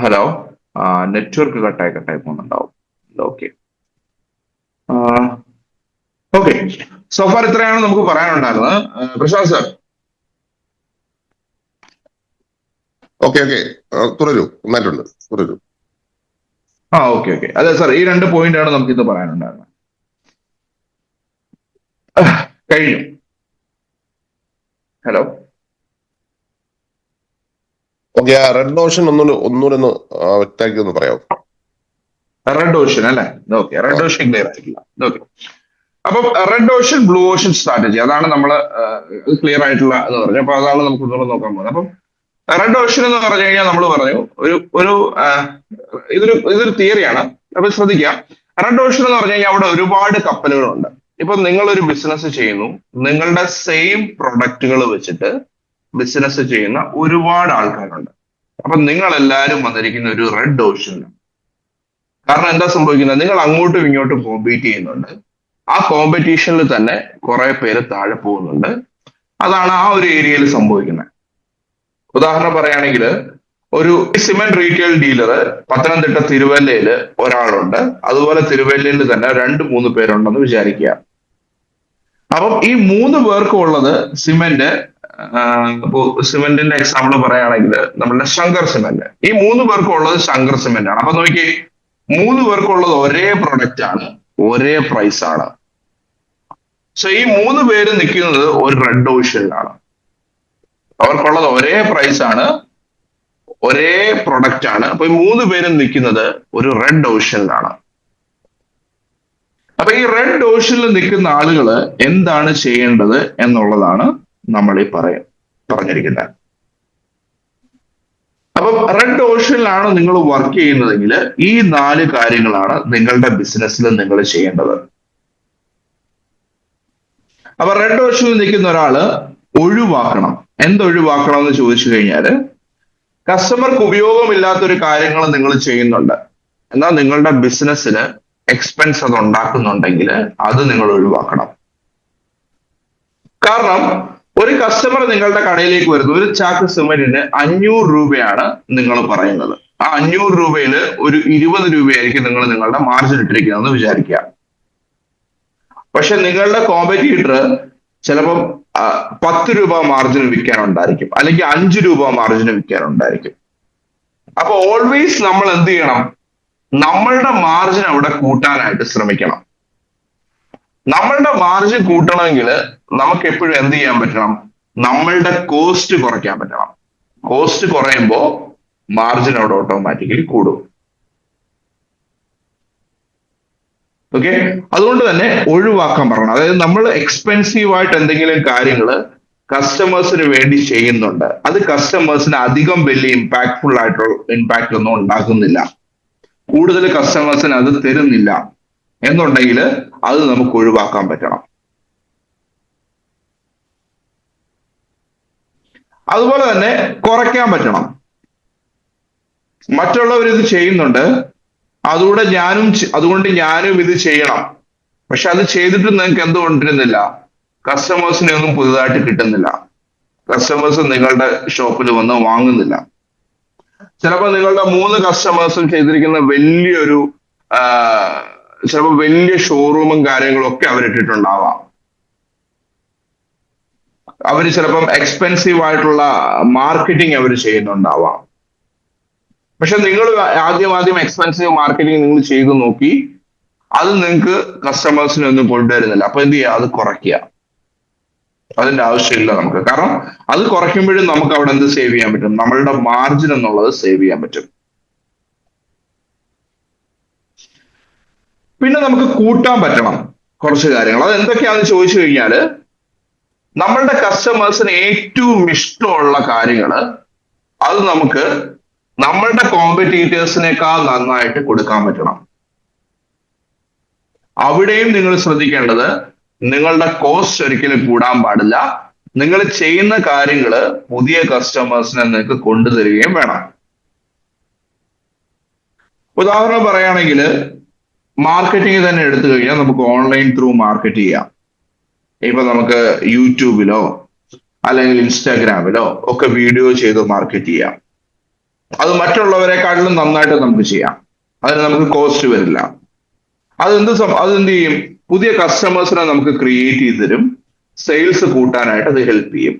ഹലോ, നെറ്റ്വർക്ക് കട്ടായി പോകുന്നുണ്ടാവും. ഓക്കെ, ഓക്കെ, സോഫാർ ഇത്രയാണ് നമുക്ക് പറയാനുണ്ടായിരുന്നത്. പ്രശാന്ത് സാർ. ഓക്കെ, തുടരൂ. നന്നായിട്ടുണ്ട്, തുടരൂ. ഓക്കെ, അതെ സാർ, ഈ 2 പോയിന്റ് ആണ് നമുക്ക് ഇന്ന് പറയാനുണ്ടായിരുന്നത്. കഴിഞ്ഞു. ഹലോ, ഓക്കെ, ആ റെഡ് ഓഷൻ ഒന്നുകൂടെ ഒന്ന് വ്യക്തമാക്കി ഒന്ന് പറയാമോ? റെഡ് ഓഷൻ അല്ലെ? ഓക്കെ, റെഡ് ഓഷൻ ക്ലിയർ ആയിട്ടില്ല. ഓക്കെ, അപ്പം red Ocean blue Ocean strategy, അതാണ് നമ്മൾ ക്ലിയർ ആയിട്ടുള്ള എന്ന് പറഞ്ഞു. അപ്പൊ അതാണ് നമുക്ക് ഒന്നുകൂടെ നോക്കാൻ പോകുന്നത്. അപ്പം റെഡ് ഓഷൻ എന്ന് പറഞ്ഞു കഴിഞ്ഞാൽ നമ്മൾ പറഞ്ഞു ഇതൊരു തിയറിയാണ്. അപ്പൊ ശ്രദ്ധിക്കുക, റെഡ് ഓഷൻ എന്ന് പറഞ്ഞു കഴിഞ്ഞാൽ അവിടെ ഒരുപാട് കപ്പലുകളുണ്ട്. ഇപ്പൊ നിങ്ങളൊരു ബിസിനസ് ചെയ്യുന്നു, നിങ്ങളുടെ സെയിം പ്രൊഡക്റ്റുകൾ വെച്ചിട്ട് ബിസിനസ് ചെയ്യുന്ന ഒരുപാട് ആൾക്കാരുണ്ട്. അപ്പൊ നിങ്ങൾ എല്ലാവരും വന്നിരിക്കുന്ന ഒരു റെഡ് ഓഷനിലാണ്. കാരണം എന്താ സംഭവിക്കുന്നത്, നിങ്ങൾ അങ്ങോട്ടും ഇങ്ങോട്ടും കോമ്പീറ്റ് ചെയ്യുന്നുണ്ട്. ആ കോമ്പറ്റീഷനിൽ തന്നെ കുറെ പേര് താഴെ പോകുന്നുണ്ട്. അതാണ് ആ ഒരു ഏരിയയിൽ സംഭവിക്കുന്നത്. ഉദാഹരണം പറയുകയാണെങ്കിൽ ഒരു സിമെന്റ് റീറ്റെയിൽ ഡീലർ പത്തനംതിട്ട തിരുവല്ലയിൽ ഒരാളുണ്ട്. അതുപോലെ തിരുവല്ലയിൽ തന്നെ 2-3 പേരുണ്ടെന്ന് വിചാരിക്കുക. അപ്പം ഈ 3 പേർക്കും ഉള്ളത് സിമെന്റ്. ഇപ്പോ സിമെന്റിന്റെ എക്സാമ്പിൾ പറയുകയാണെങ്കിൽ നമ്മുടെ ശങ്കർ സിമെന്റ്. ഈ 3 പേർക്കും ഉള്ളത് ശങ്കർ സിമെന്റ് ആണ്. അപ്പൊ നോക്കി, 3 പേർക്കും ഉള്ളത് ഒരേ പ്രൊഡക്റ്റ് ആണ്, ഒരേ പ്രൈസ് ആണ്. സോ ഈ 3 പേര് നിൽക്കുന്നത് ഒരു റെഡ് ഓഷ്യനിലാണ്. അവർക്കുള്ളത് ഒരേ പ്രൈസ് ആണ്, ഒരേ പ്രൊഡക്റ്റ് ആണ്. അപ്പൊ ഈ 3 പേരും നിൽക്കുന്നത് ഒരു റെഡ് ഓഷ്യനിലാണ്. അപ്പൊ ഈ റെഡ് ഓഷ്യനിൽ നിൽക്കുന്ന ആളുകൾ എന്താണ് ചെയ്യേണ്ടത് എന്നുള്ളതാണ് നമ്മൾ ഈ പറഞ്ഞിരിക്കുന്നത്. അപ്പം റെഡ് ഓഷ്യനിലാണ് നിങ്ങൾ വർക്ക് ചെയ്യുന്നതെങ്കിൽ ഈ 4 കാര്യങ്ങളാണ് നിങ്ങളുടെ ബിസിനസ്സിൽ നിങ്ങൾ ചെയ്യേണ്ടത്. അപ്പൊ റെഡ് ഓഷ്യനിൽ നിൽക്കുന്ന ഒരാള് ഒഴിവാക്കണം. എന്തൊഴിവാക്കണം എന്ന് ചോദിച്ചു കഴിഞ്ഞാല്, കസ്റ്റമർക്ക് ഉപയോഗമില്ലാത്ത ഒരു കാര്യങ്ങൾ നിങ്ങൾ ചെയ്യുന്നുണ്ട്, എന്നാൽ നിങ്ങളുടെ ബിസിനസ്സിന് എക്സ്പെൻസ് അത് ഉണ്ടാക്കുന്നുണ്ടെങ്കിൽ അത് നിങ്ങൾ ഒഴിവാക്കണം. കാരണം ഒരു കസ്റ്റമർ നിങ്ങളുടെ കടയിലേക്ക് വരുന്നു, ഒരു ചാക്ക് സിമെന്റിന് 500 രൂപയാണ് നിങ്ങൾ പറയുന്നത്. ആ 500 രൂപയിൽ ഒരു 20 രൂപയായിരിക്കും നിങ്ങൾ നിങ്ങളുടെ മാർജിൻ ഇട്ടിരിക്കുന്നതെന്ന് വിചാരിക്കുക. പക്ഷെ നിങ്ങളുടെ കോമ്പറ്റീറ്റർ ചിലപ്പം 10 രൂപ മാർജിന് വിൽക്കാനുണ്ടായിരിക്കും, അല്ലെങ്കിൽ 5 രൂപ മാർജിന് വിൽക്കാനുണ്ടായിരിക്കും. അപ്പൊ ഓൾവേസ് നമ്മൾ എന്ത് ചെയ്യണം? നമ്മളുടെ മാർജിൻ അവിടെ കൂട്ടാനായിട്ട് ശ്രമിക്കണം. നമ്മളുടെ മാർജിൻ കൂട്ടണമെങ്കിൽ നമുക്ക് എപ്പോഴും എന്ത് ചെയ്യാൻ പറ്റണം? നമ്മളുടെ കോസ്റ്റ് കുറയ്ക്കാൻ പറ്റണം. കോസ്റ്റ് കുറയുമ്പോൾ മാർജിൻ അവിടെ ഓട്ടോമാറ്റിക്കലി കൂടും. ഓക്കെ, അതുകൊണ്ട് തന്നെ ഒഴിവാക്കാൻ പറയണം. അതായത് നമ്മൾ എക്സ്പെൻസീവ് ആയിട്ട് എന്തെങ്കിലും കാര്യങ്ങൾ കസ്റ്റമേഴ്സിന് വേണ്ടി ചെയ്യുന്നുണ്ട്, അത് കസ്റ്റമേഴ്സിന് അധികം വലിയ ഇമ്പാക്ട് ഒന്നും ഉണ്ടാക്കുന്നില്ല, കൂടുതൽ കസ്റ്റമേഴ്സിന് അത് തരുന്നില്ല എന്നുണ്ടെങ്കിൽ അത് നമുക്ക് ഒഴിവാക്കാൻ പറ്റണം. അതുപോലെ തന്നെ കുറയ്ക്കാൻ പറ്റണം. മറ്റുള്ളവർ ഇത് ചെയ്യുന്നുണ്ട്, അതുകൊണ്ട് ഞാനും ഇത് ചെയ്യണം. പക്ഷെ അത് ചെയ്തിട്ട് നിങ്ങൾക്ക് എന്ത് കൊണ്ടിരുന്നില്ല? കസ്റ്റമേഴ്സിനെ ഒന്നും പുതുതായിട്ട് കിട്ടുന്നില്ല. കസ്റ്റമേഴ്സ് നിങ്ങളുടെ ഷോപ്പിൽ വന്ന് വാങ്ങുന്നില്ല. ചിലപ്പോൾ നിങ്ങളുടെ 3 കസ്റ്റമേഴ്സും ചെയ്തിരിക്കുന്ന ചിലപ്പോൾ വലിയ ഷോറൂമും കാര്യങ്ങളും ഒക്കെ അവരിട്ടിട്ടുണ്ടാവാം. അവര് ചിലപ്പം എക്സ്പെൻസീവ് ആയിട്ടുള്ള മാർക്കറ്റിംഗ് അവർ ചെയ്യുന്നുണ്ടാവാം. പക്ഷെ നിങ്ങൾ ആദ്യം എക്സ്പെൻസീവ് മാർക്കറ്റിംഗ് നിങ്ങൾ ചെയ്ത് നോക്കി, അത് നിങ്ങൾക്ക് കസ്റ്റമേഴ്സിനെ ഒന്നും കൊണ്ടുവരുന്നില്ല. അപ്പൊ എന്ത് ചെയ്യുക? അത് കുറയ്ക്കുക. അതിന്റെ ആവശ്യമില്ല നമുക്ക്. കാരണം അത് കുറയ്ക്കുമ്പോഴും നമുക്ക് അവിടെ എന്ത് സേവ് ചെയ്യാൻ പറ്റും? നമ്മളുടെ മാർജിൻ എന്നുള്ളത് സേവ് ചെയ്യാൻ പറ്റും. പിന്നെ നമുക്ക് കൂട്ടാൻ പറ്റണം കുറച്ച് കാര്യങ്ങൾ. അത് എന്തൊക്കെയാണെന്ന് ചോദിച്ചു കഴിഞ്ഞാല്, നമ്മളുടെ കസ്റ്റമേഴ്സിന് ഏറ്റവും ഇഷ്ടമുള്ള കാര്യങ്ങള് അത് നമുക്ക് നമ്മളുടെ കോമ്പറ്റീറ്റേഴ്സിനേക്കാൾ നന്നായിട്ട് കൊടുക്കാൻ പറ്റണം. അവിടെയും നിങ്ങൾ ശ്രദ്ധിക്കേണ്ടത്, നിങ്ങളുടെ കോസ്റ്റ് ഒരിക്കലും കൂടാൻ പാടില്ല. നിങ്ങൾ ചെയ്യുന്ന കാര്യങ്ങള് പുതിയ കസ്റ്റമേഴ്സിനെ നിങ്ങൾക്ക് കൊണ്ടുതരികയും വേണം. ഉദാഹരണം പറയുകയാണെങ്കിൽ, മാർക്കറ്റിംഗ് തന്നെ എടുത്തു കഴിഞ്ഞാൽ നമുക്ക് ഓൺലൈൻ ത്രൂ മാർക്കറ്റ് ചെയ്യാം. ഇപ്പൊ നമുക്ക് യൂട്യൂബിലോ അല്ലെങ്കിൽ ഇൻസ്റ്റാഗ്രാമിലോ ഒക്കെ വീഡിയോ ചെയ്ത് മാർക്കറ്റ് ചെയ്യാം. അത് മറ്റുള്ളവരെക്കാട്ടിലും നന്നായിട്ട് നമുക്ക് ചെയ്യാം. അതിന് നമുക്ക് കോസ്റ്റ് വരില്ല. അതെന്ത് ചെയ്യും? പുതിയ കസ്റ്റമേഴ്സിനെ നമുക്ക് ക്രിയേറ്റ് ചെയ്ത് തരും. സെയിൽസ് കൂട്ടാനായിട്ട് അത് ഹെൽപ്പ് ചെയ്യും.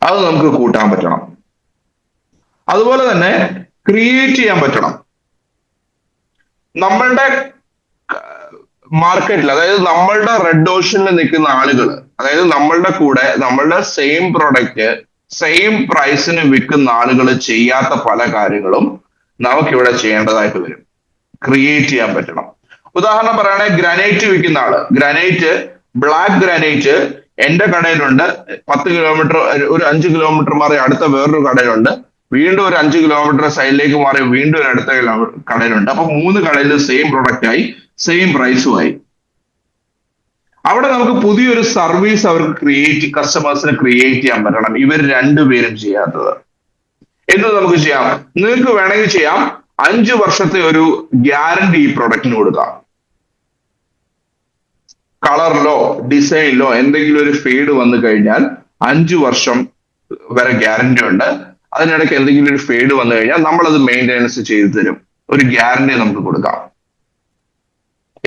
അത് നമുക്ക് കൂട്ടാൻ പറ്റണം. അതുപോലെ തന്നെ ക്രിയേറ്റ് ചെയ്യാൻ പറ്റണം. നമ്മളുടെ മാർക്കറ്റിൽ, അതായത് നമ്മളുടെ റെഡ് ഓഷനിൽ നിൽക്കുന്ന ആളുകൾ, അതായത് നമ്മളുടെ കൂടെ നമ്മളുടെ സെയിം പ്രൊഡക്റ്റ് സെയിം പ്രൈസിന് വിൽക്കുന്ന ആളുകൾ ചെയ്യാത്ത പല കാര്യങ്ങളും നമുക്കിവിടെ ചെയ്യേണ്ടതായിട്ട് വരും. ക്രിയേറ്റ് ചെയ്യാൻ പറ്റണം. ഉദാഹരണം പറയുകയാണെങ്കിൽ, ഗ്രാനൈറ്റ് വിൽക്കുന്ന ആള്, ബ്ലാക്ക് ഗ്രാനൈറ്റ് എന്റെ കടയിലുണ്ട്. 10 കിലോമീറ്റർ, ഒരു 5 കിലോമീറ്റർ മാറി അടുത്ത വേറൊരു കടയിലുണ്ട്. വീണ്ടും ഒരു 5 കിലോമീറ്റർ സൈഡിലേക്ക് മാറി വീണ്ടും ഒരു അടുത്ത കടയിലുണ്ട്. അപ്പൊ 3 കടയിൽ സെയിം പ്രൊഡക്റ്റ് ആയി, സെയിം പ്രൈസുമായി. അവിടെ നമുക്ക് പുതിയൊരു സർവീസ് അവർക്ക് കസ്റ്റമേഴ്സിന് ക്രിയേറ്റ് ചെയ്യാൻ പറ്റണം. ഇവർ 2 പേരും ചെയ്യാത്തത്. എന്ത് നമുക്ക് ചെയ്യാം? നിങ്ങൾക്ക് വേണമെങ്കിൽ ചെയ്യാം, 5 വർഷത്തെ ഒരു ഗ്യാരണ്ടി ഈ പ്രൊഡക്റ്റിന് കൊടുക്കാം. കളറിലോ ഡിസൈനിലോ എന്തെങ്കിലും ഒരു ഫെയ്ഡ് വന്നു കഴിഞ്ഞാൽ 5 വർഷം വരെ ഗ്യാരണ്ടി ഉണ്ട്. അതിനിടയ്ക്ക് എന്തെങ്കിലും ഒരു ഫെയ്ഡ് വന്നു കഴിഞ്ഞാൽ നമ്മളത് മെയിൻ്റെനൻസ് ചെയ്തു തരും. ഒരു ഗ്യാരണ്ടി നമുക്ക് കൊടുക്കാം.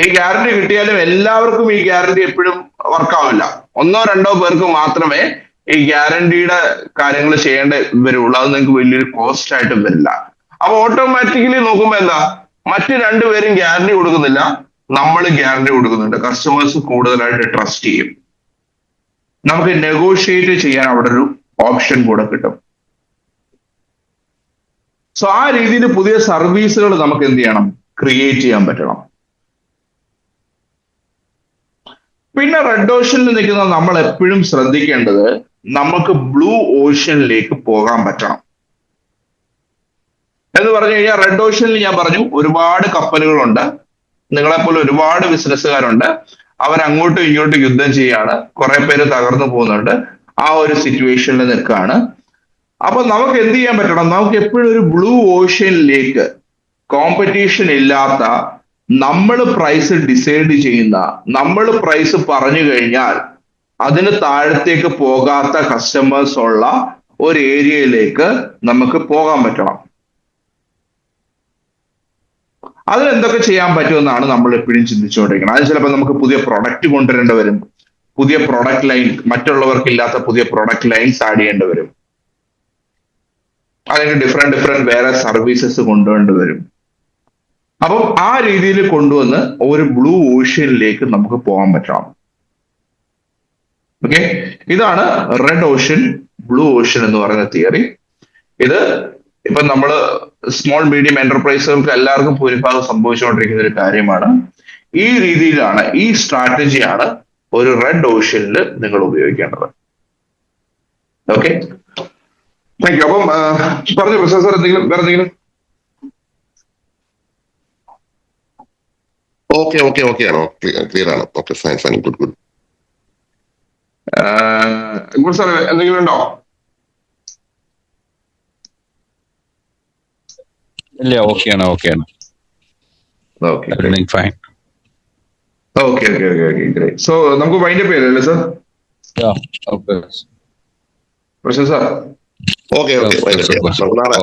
ഈ ഗ്യാരണ്ടി കിട്ടിയാലും എല്ലാവർക്കും ഈ ഗ്യാരണ്ടി എപ്പോഴും വർക്കാവില്ല. 1-2 പേർക്ക് മാത്രമേ ഈ ഗ്യാരണ്ടിയുടെ കാര്യങ്ങൾ ചെയ്യേണ്ടി വരുള്ളൂ. അത് നിങ്ങൾക്ക് വലിയൊരു കോസ്റ്റ് ആയിട്ടും വരില്ല. അപ്പൊ ഓട്ടോമാറ്റിക്കലി നോക്കുമ്പോ എന്താ, മറ്റു 2 പേരും ഗ്യാരണ്ടി കൊടുക്കുന്നില്ല, നമ്മൾ ഗ്യാരണ്ടി കൊടുക്കുന്നുണ്ട്. കസ്റ്റമേഴ്സ് കൂടുതലായിട്ട് ട്രസ്റ്റ് ചെയ്യും. നമുക്ക് നെഗോഷിയേറ്റ് ചെയ്യാൻ അവിടെ ഒരു ഓപ്ഷൻ കൂടെ കിട്ടും. സോ ആ രീതിയിൽ പുതിയ സർവീസുകൾ നമുക്ക് എന്ത് ചെയ്യണം, ക്രിയേറ്റ് ചെയ്യാൻ പറ്റണം. പിന്നെ റെഡ് ഓഷനിൽ നിൽക്കുന്ന നമ്മൾ എപ്പോഴും ശ്രദ്ധിക്കേണ്ടത്, നമുക്ക് ബ്ലൂ ഓഷ്യനിലേക്ക് പോകാൻ പറ്റണം. എന്ന് പറഞ്ഞു കഴിഞ്ഞാൽ റെഡ് ഓഷനിൽ ഞാൻ പറഞ്ഞു ഒരുപാട് കപ്പലുകളുണ്ട്, നിങ്ങളെപ്പോലെ ഒരുപാട് ബിസിനസ്സുകാരുണ്ട്. അവരങ്ങോട്ടും ഇങ്ങോട്ടും യുദ്ധം ചെയ്യാണ്, കുറെ പേര് തകർന്നു പോകുന്നുണ്ട്. ആ ഒരു സിറ്റുവേഷനിൽ നിൽക്കുകയാണ്. അപ്പൊ നമുക്ക് എന്ത് ചെയ്യാൻ പറ്റണം, നമുക്ക് എപ്പോഴും ഒരു ബ്ലൂ ഓഷ്യനിലേക്ക്, കോമ്പറ്റീഷൻ ഇല്ലാത്ത, നമ്മൾ പ്രൈസ് ഡിസൈഡ് ചെയ്യുന്ന, നമ്മൾ പ്രൈസ് പറഞ്ഞു കഴിഞ്ഞാൽ അതിന് താഴത്തേക്ക് പോകാത്ത കസ്റ്റമേഴ്സ് ഉള്ള ഒരു ഏരിയയിലേക്ക് നമുക്ക് പോകാൻ പറ്റണം. അതിന് എന്തൊക്കെ ചെയ്യാൻ പറ്റുമെന്നാണ് നമ്മൾ എപ്പോഴും ചിന്തിച്ചുകൊണ്ടിരിക്കുന്നത്. അത് ചിലപ്പോൾ നമുക്ക് പുതിയ പ്രൊഡക്റ്റ് കൊണ്ടുവരേണ്ടി വരും, പുതിയ പ്രൊഡക്റ്റ് ലൈൻ, മറ്റുള്ളവർക്കില്ലാത്ത പുതിയ പ്രൊഡക്റ്റ് ലൈൻസ് ആഡ് ചെയ്യേണ്ടി വരും, അല്ലെങ്കിൽ ഡിഫറെന്റ് വേറെ സർവീസസ് കൊണ്ടുവരേണ്ടി വരും. അപ്പം ആ രീതിയിൽ കൊണ്ടുവന്ന് ഒരു ബ്ലൂ ഓഷ്യനിലേക്ക് നമുക്ക് പോകാൻ പറ്റണം. ഓക്കെ, ഇതാണ് റെഡ് ഓഷ്യൻ, ബ്ലൂ ഓഷ്യൻ എന്ന് പറയുന്ന തിയറി. ഇത് ഇപ്പൊ നമ്മള് സ്മോൾ മീഡിയം എന്റർപ്രൈസുകൾക്ക് എല്ലാവർക്കും ഭൂരിഭാഗം സംഭവിച്ചുകൊണ്ടിരിക്കുന്ന ഒരു കാര്യമാണ്. ഈ രീതിയിലാണ്, ഈ സ്ട്രാറ്റജിയാണ് ഒരു റെഡ് ഓഷ്യനിൽ നിങ്ങൾ ഉപയോഗിക്കേണ്ടത്. Okay, thank you. അപ്പം പറഞ്ഞു പ്രൊഫസർ, എന്തെങ്കിലും വേറെ എന്തെങ്കിലും? ഓക്കെ ആണോ? ക്ലിയർ ആണ്. Okay, fine fine, good good. Sir എന്തെങ്കിലും ഉണ്ടോ? ഇല്ല, ഓക്കെയാണ്. Okay fine. Okay great. So നമുക്ക് വൈൻഡപ്പ് ചെയ്തല്ലേ സാർ? പ്രൊഫസർ സാർ ഓക്കെ, നാളെ